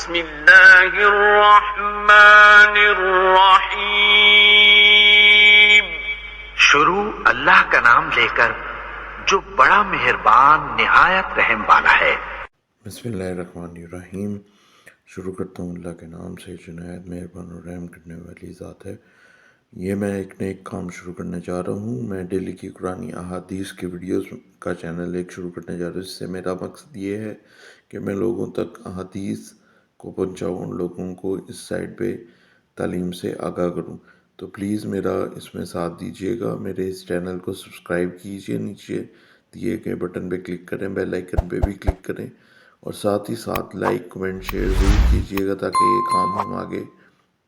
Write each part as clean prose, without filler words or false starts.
بسم اللہ الرحمن الرحیم۔ شروع اللہ کا نام لے کر جو بڑا مہربان نہایت رحم والا ہے۔ بسم اللہ الرحمن الرحیم۔ شروع کرتا ہوں اللہ کے نام سے جو نہایت مہربان اور رحم کرنے والی ذات ہے۔ یہ میں ایک نئے کام شروع کرنے جا رہا ہوں۔ میں ڈیلی کی قرآن احادیث کی ویڈیوز کا چینل ایک شروع کرنے جا رہا ہوں۔ اس سے میرا مقصد یہ ہے کہ میں لوگوں تک احادیث کو پہنچاؤں، لوگوں کو اس سائٹ پہ تعلیم سے آگاہ کروں۔ تو پلیز میرا اس میں ساتھ دیجیے گا، میرے اس چینل کو سبسکرائب کیجیے، نیچے دیے گئے بٹن پہ کلک کریں، بیل آئیکن پہ بھی کلک کریں، اور ساتھ ہی ساتھ لائک کمنٹ شیئر ضرور کیجیے گا تاکہ یہ کام ہم آگے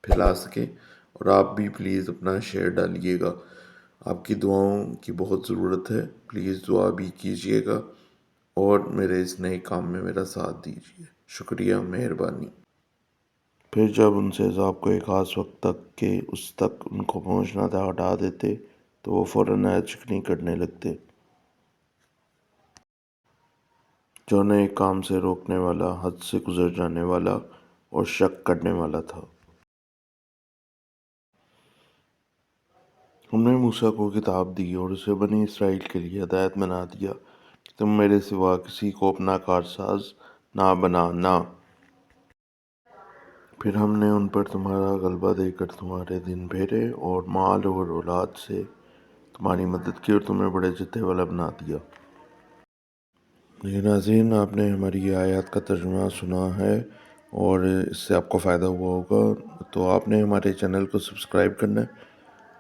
پھیلا سکیں۔ اور آپ بھی پلیز اپنا شیئر ڈالیے گا، آپ کی دعاؤں کی بہت ضرورت ہے، پلیز دعا بھی کیجیے گا اور میرے اس نئے کام میں میرا ساتھ دیجیے، شکریہ، مہربانی۔ پھر جب ان سے عذاب کو ایک خاص وقت تک کہ اس تک ان کو پہنچنا تھا ہٹا دیتے تو وہ فوراً عہد شکنی کرنے لگتے، جو نئے کام سے روکنے والا، حد سے گزر جانے والا اور شک کرنے والا تھا۔ ہم نے موسیٰ کو کتاب دی اور اسے بنی اسرائیل کے لیے ہدایت بنا دیا کہ تم میرے سوا کسی کو اپنا کارساز نہ بنانا۔ پھر ہم نے ان پر تمہارا غلبہ دے کر تمہارے دن پھیرے اور مال اور اولاد سے تمہاری مدد کی اور تمہیں بڑے جتھے والا بنا دیا۔ ناظرین، آپ نے ہماری آیات کا ترجمہ سنا ہے اور اس سے آپ کو فائدہ ہوا ہوگا، تو آپ نے ہمارے چینل کو سبسکرائب کرنا ہے،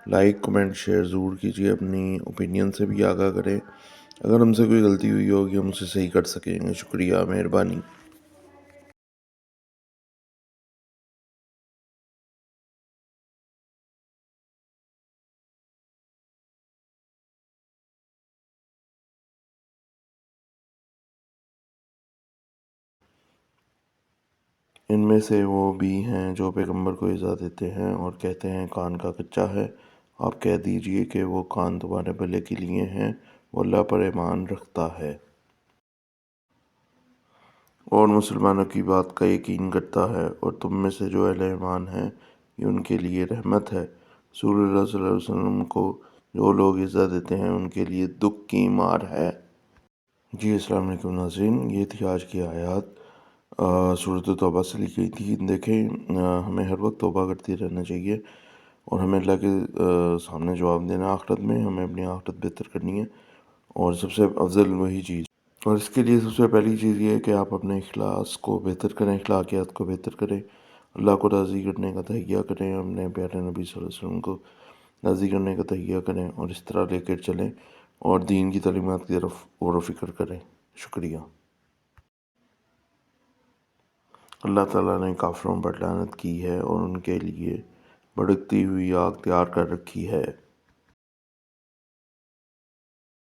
لائک کمنٹ شیئر ضرور کیجیے، اپنی اوپینین سے بھی آگاہ کریں، اگر ہم سے کوئی غلطی ہوئی ہوگی ہم اسے صحیح کر سکیں گے، شکریہ، مہربانی۔ ان میں سے وہ بھی ہیں جو پیغمبر کو ایذا دیتے ہیں اور کہتے ہیں کان کا کچا ہے، آپ کہہ دیجئے کہ وہ کان تمہارے بھلے کے لیے ہیں، وہ اللہ پر ایمان رکھتا ہے اور مسلمانوں کی بات کا یقین کرتا ہے، اور تم میں سے جو اہل ایمان ہیں یہ ان کے لیے رحمت ہے۔ رسول اللہ صلی اللہ علیہ وسلم کو جو لوگ ایذا دیتے ہیں ان کے لیے دکھ کی مار ہے۔ جی السلام علیکم ناظرین، یہ تھی آج کی آیات، سورۃ توبہ سے لی گئی تھی۔ دیکھیں، ہمیں ہر وقت توبہ کرتے رہنا چاہیے اور ہمیں اللہ کے سامنے جواب دینا، آخرت میں ہمیں اپنی آخرت بہتر کرنی ہے، اور سب سے افضل وہی چیز، اور اس کے لیے سب سے پہلی چیز یہ ہے کہ آپ اپنے اخلاص کو بہتر کریں، اخلاقیات کو بہتر کریں، اللہ کو راضی کرنے کا تہیہ کریں، اپنے پیارے نبی صلی اللہ علیہ وسلم کو راضی کرنے کا تہیہ کریں اور اس طرح لے کر چلیں اور دین کی تعلیمات کی طرف غور و فکر کریں۔ شکریہ۔ اللہ تعالیٰ نے کافروں پر لعنت کی ہے اور ان کے لیے بھڑکتی ہوئی آگ تیار کر رکھی ہے۔